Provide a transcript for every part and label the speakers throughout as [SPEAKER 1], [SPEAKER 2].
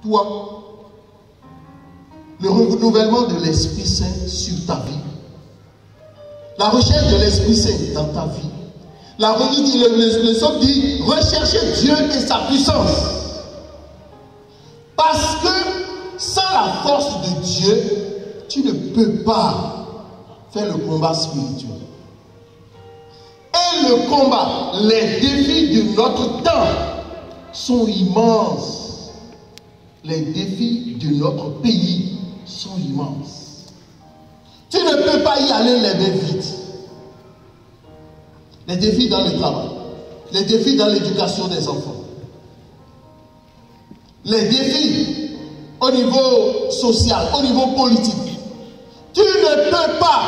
[SPEAKER 1] toi, le renouvellement de l'Esprit Saint sur ta vie, la recherche de l'Esprit Saint dans ta vie. Le psaume dit, recherchez Dieu et sa puissance. Parce que sans la force de Dieu, tu ne peux pas faire le combat spirituel. Et le combat, les défis de notre temps sont immenses. Les défis de notre pays sont immenses. Tu ne peux pas y aller les mains vides. Les défis dans le travail, les défis dans l'éducation des enfants, les défis au niveau social, au niveau politique. Tu ne peux pas,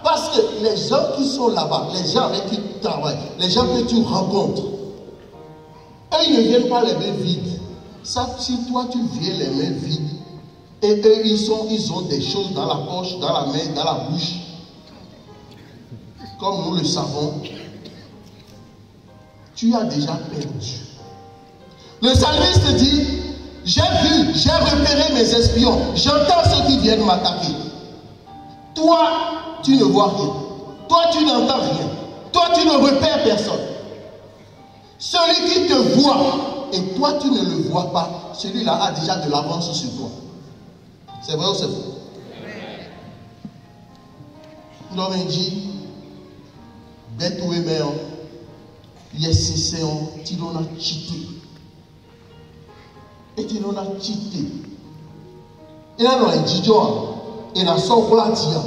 [SPEAKER 1] parce que les gens qui sont là-bas, les gens avec qui tu travailles, les gens que tu rencontres, eux, ils ne viennent pas les mains vides. Ça, si toi tu viens les mains vides, et eux, ils ont des choses dans la poche, dans la main, dans la bouche, comme nous le savons, tu as déjà perdu. Le psalmiste dit, j'ai vu, j'ai repéré mes espions, j'entends ceux qui viennent m'attaquer. Toi, tu ne vois rien. Toi, tu n'entends rien. Toi, tu ne repères personne. Celui qui te voit, et toi, tu ne le vois pas, celui-là a déjà de l'avance sur toi. C'est vrai ou c'est faux? L'homme dit, bête ou aimé, yes, c'est un, tu l'en as cheaté. Et tu l'en as cheaté. Et là, on a dit, et la sorte là, tiens.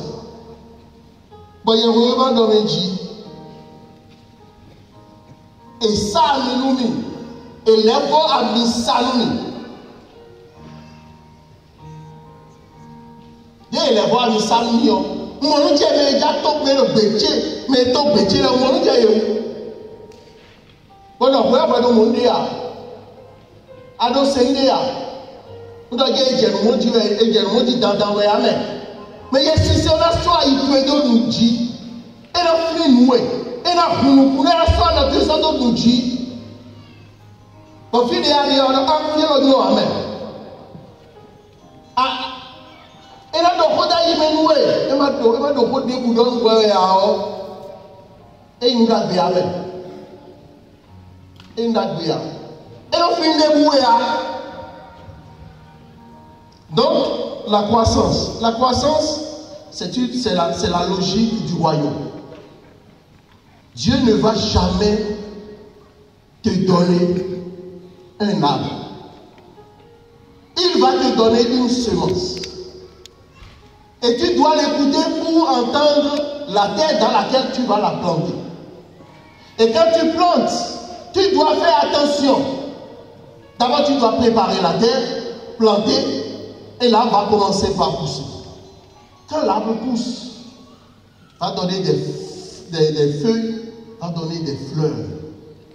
[SPEAKER 1] Bon, il y a vraiment l'homme dit, et ça, nous, et les voix à mis ça, nous. Et les voix à mis ça, nous. Mon Dieu, mais il y a tombé le bétier, mais ton bétier, mon Dieu, bon, on va voir le monde là. Ado sengea. On doit dire que mon Dieu est dans le amen. Mais si on a soit il peut nous dire, et la fin nous et la fin nous la soit la personne nous dit. Au fil des années, on a envié le nom amen. Ah, et là donc on a y mené, et maintenant donc on dit que nous avons et nous avons amen. Et nous avons et on finit de bouer. Donc, la croissance, c'est la logique du royaume. Dieu ne va jamais te donner un arbre. Il va te donner une semence. Et tu dois l'écouter pour entendre la terre dans laquelle tu vas la planter. Et quand tu plantes, tu dois faire attention. D'abord, tu dois préparer la terre, planter, et l'arbre va commencer par pousser. Quand l'arbre pousse, va donner des feuilles, va donner des fleurs,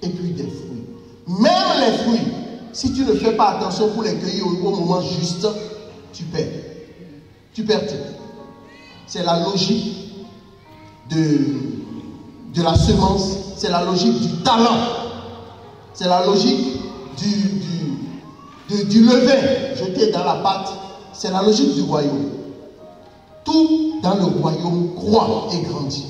[SPEAKER 1] et puis des fruits. Même les fruits, si tu ne fais pas attention pour les cueillir au moment juste, tu perds. Tu perds tout. C'est la logique de la semence, c'est la logique du talent, c'est la logique du levain jeté dans la pâte, c'est la logique du royaume. Tout dans le royaume croît et grandit.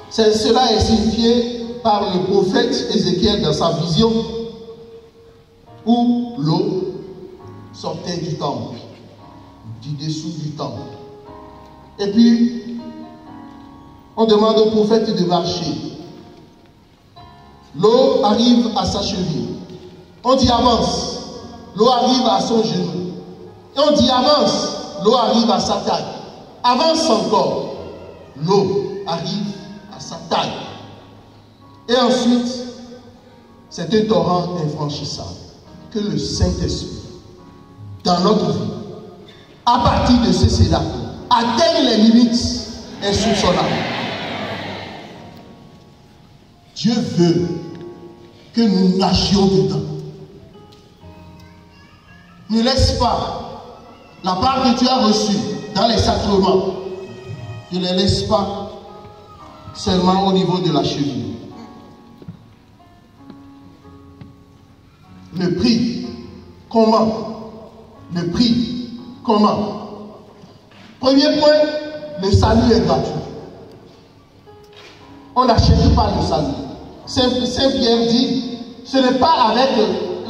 [SPEAKER 1] Cela est signifié par le prophète Ézéchiel dans sa vision où l'eau sortait du temple, du dessous du temple. Et puis, on demande au prophète de marcher. L'eau arrive à sa cheville. On dit avance. L'eau arrive à son genou. Et on dit avance. L'eau arrive à sa taille. Avance encore. L'eau arrive à sa taille. Et ensuite, c'est un torrent infranchissable que le Saint-Esprit, dans notre vie, à partir de cela, atteigne les limites insoupçonnables. Dieu veut que nous nagions dedans. Ne laisse pas la part que tu as reçue dans les sacrements. Ne les laisse pas seulement au niveau de la cheville. Le prix, comment? Le prix, comment? Premier point, le salut est gratuit. On n'achète pas le salut. Saint Pierre dit, ce n'est pas avec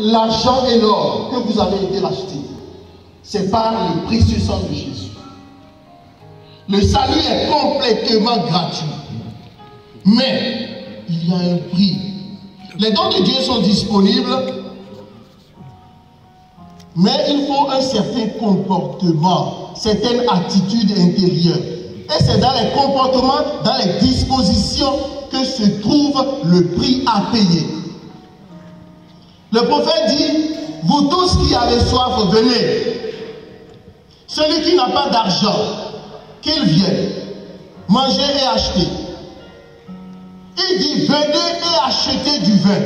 [SPEAKER 1] l'argent et l'or que vous avez été rachetés. C'est par le précieux sang de Jésus. Le salut est complètement gratuit. Mais il y a un prix. Les dons de Dieu sont disponibles, mais il faut un certain comportement, certaines attitudes intérieures. Et c'est dans les comportements, dans les dispositions que se trouve le prix à payer. Le prophète dit, vous tous qui avez soif, venez. Celui qui n'a pas d'argent, qu'il vienne manger et acheter. Il dit, venez et achetez du vin.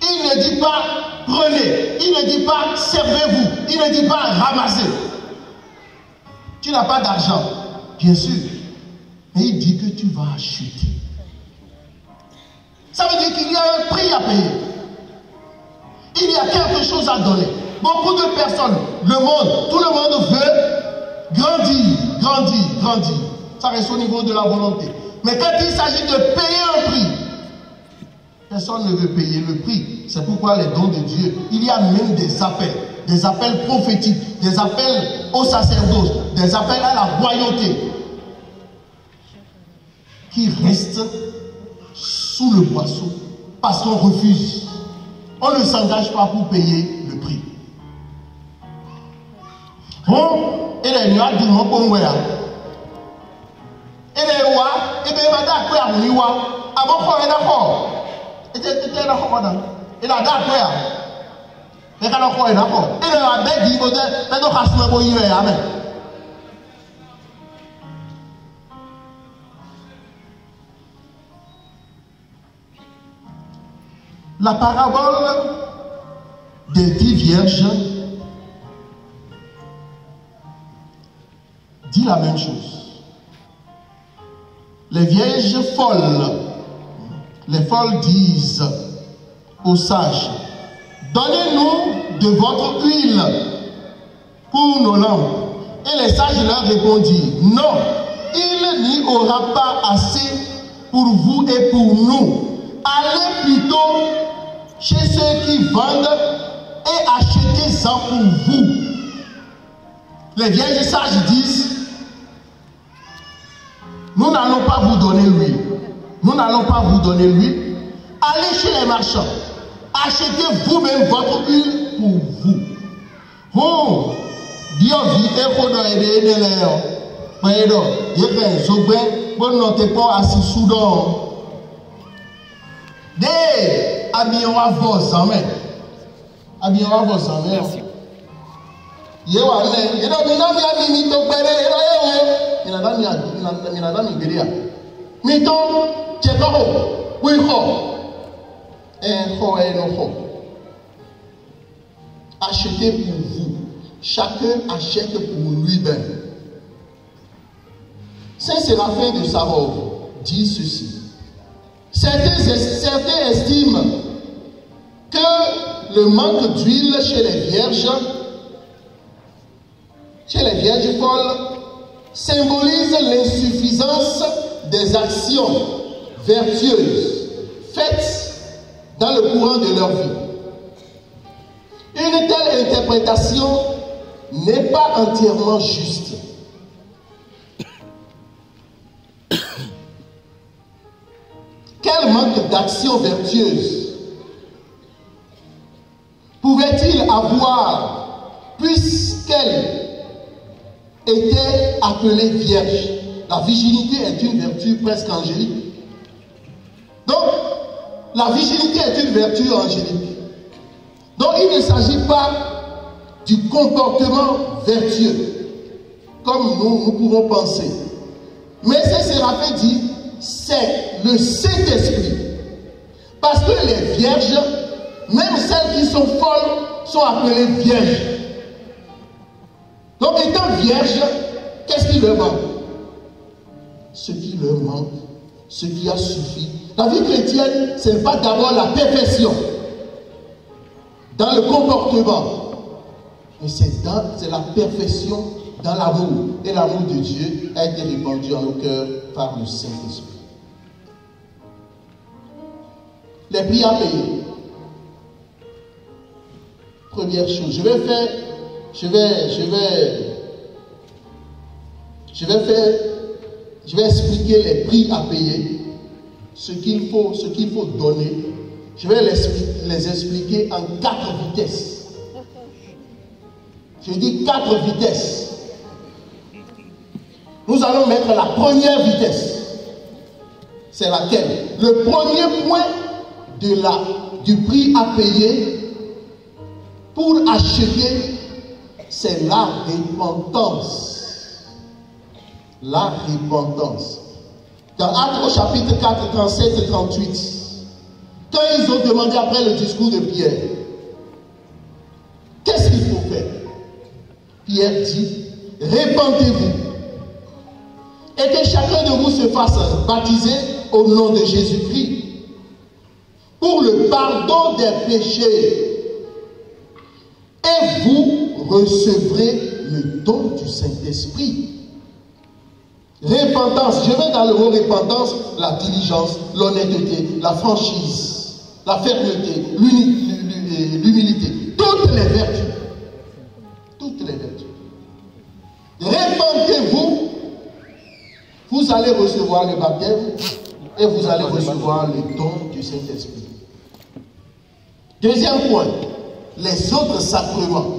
[SPEAKER 1] Il ne dit pas, prenez. Il ne dit pas, servez-vous. Il ne dit pas, ramassez. Tu n'as pas d'argent, bien sûr. Mais il dit que tu vas acheter. Ça veut dire qu'il y a un prix à payer. Il y a quelque chose à donner. Beaucoup de personnes, le monde, tout le monde veut grandir, grandir, grandir. Ça reste au niveau de la volonté. Mais quand il s'agit de payer un prix, personne ne veut payer le prix. C'est pourquoi les dons de Dieu, il y a même des appels prophétiques, des appels au sacerdoce, des appels à la royauté, qui restent sous le boisseau parce qu'on refuse. On ne s'engage pas pour payer le prix. Bon, et les nuages du monde pour moi. Et les rois, et bien, madame, quoi, on y voit. Avant quoi, il est d'accord. Et tu es d'accord, madame. Il a d'accord. Et quand on est d'accord. Et le rabbin dit, mais nous cassons pour y aller. Amen. La parabole des 10 vierges dit la même chose. Les vierges folles, les folles disent aux sages, donnez-nous de votre huile pour nos lampes. Et les sages leur répondirent, non, il n'y aura pas assez pour vous et pour nous. Allez plutôt chez ceux qui vendent et achetez-en pour vous. Les vieilles sages disent, nous n'allons pas vous donner l'huile. Nous n'allons pas vous donner l'huile. Allez chez les marchands. Achetez vous-même votre huile pour vous. Oh, Dieu vit et faut aider les léons. Mais non, il y a un soubin, bon, non, t'es pas assis sous d'or. Des amis on va voir ça, mais amis on va voir ça, mais il y a un il y a un mito pere il y a un mito mito tchekao oui ho achetez pour vous, chacun achète pour lui-même. Saint Séraphin de Sarov dit ceci. Certains estiment que le manque d'huile chez les vierges folles, symbolise l'insuffisance des actions vertueuses faites dans le courant de leur vie. Une telle interprétation n'est pas entièrement juste. Quel manque d'action vertueuse pouvait-il avoir puisqu'elle était appelée vierge? La virginité est une vertu presque angélique. Donc, la virginité est une vertu angélique. Donc, il ne s'agit pas du comportement vertueux, comme nous pouvons penser. Mais Saint Séraphin dit, c'est le Saint-Esprit. Parce que les vierges, même celles qui sont folles, sont appelées vierges. Donc, étant vierges, qu'est-ce qui leur manque? Ce qui leur manque, ce qui a suffi. La vie chrétienne, ce n'est pas d'abord la perfection. dans le comportement, mais c'est la perfection dans l'amour. Et l'amour de Dieu a été répandu en nos cœurs par le Saint-Esprit. Les prix à payer. Première chose, je vais expliquer les prix à payer, ce qu'il faut donner. Je vais les expliquer en 4 vitesses. Je dis 4 vitesses. Nous allons mettre la première vitesse. C'est laquelle? Le premier point du prix à payer pour acheter, c'est la repentance. La repentance. Dans Actes au chapitre 4, 37 et 38, quand ils ont demandé après le discours de Pierre, qu'est-ce qu'il faut faire? Pierre dit, répentez-vous et que chacun de vous se fasse baptiser au nom de Jésus-Christ pour le pardon des péchés et vous recevrez le don du Saint-Esprit. Repentance, je mets dans le mot repentance la diligence, l'honnêteté, la franchise, la fermeté, l'humilité, toutes les vertus. Toutes les vertus. Repentez-vous, vous allez recevoir le baptême et vous allez recevoir le don du Saint-Esprit. Deuxième point, les autres sacrements.